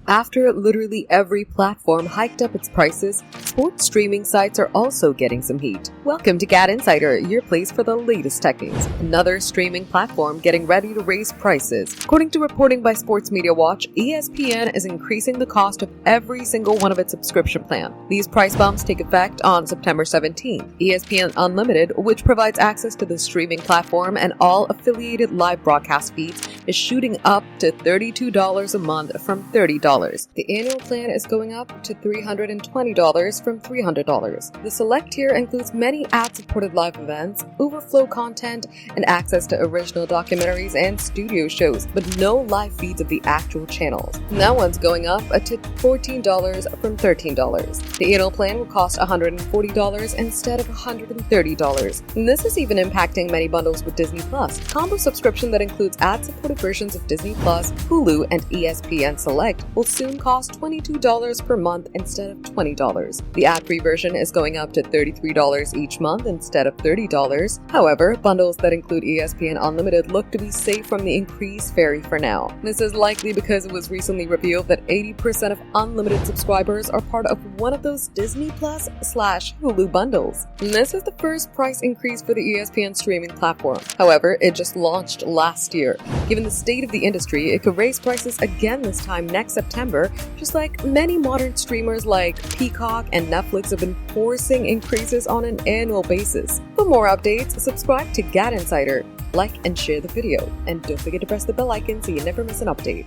After literally every platform hiked up its prices, sports streaming sites are also getting some heat. Welcome to GadInsider, your place for the latest tech news. Another streaming platform getting ready to raise prices. According to reporting by Sports Media Watch, ESPN is increasing the cost of every single one of its subscription plans. These price bumps take effect on September 17th. ESPN Unlimited, which provides access to the streaming platform and all affiliated live broadcast feeds, is shooting up to $32 a month from $30. The annual plan is going up to $320 from $300. The select tier includes many ad-supported live events, overflow content, and access to original documentaries and studio shows, but no live feeds of the actual channels. That one's going up to $14 from $13. The annual plan will cost $140 instead of $130. And this is even impacting many bundles with Disney+. Combo subscription that includes ad-supported versions of Disney+, Hulu, and ESPN Select will soon cost $22 per month instead of $20. The ad-free version is going up to $33 each month instead of $30. However, bundles that include ESPN Unlimited look to be safe from the increased fare for now. This is likely because it was recently revealed that 80% of Unlimited subscribers are part of one of those Disney Plus/Hulu bundles. And this is the first price increase for the ESPN streaming platform. However, it just launched last year. Given the state of the industry, it could raise prices again this time next September, just like many modern streamers like Peacock and Netflix have been forcing increases on an annual basis. For more updates, subscribe to GadInsider, like and share the video, and don't forget to press the bell icon so you never miss an update.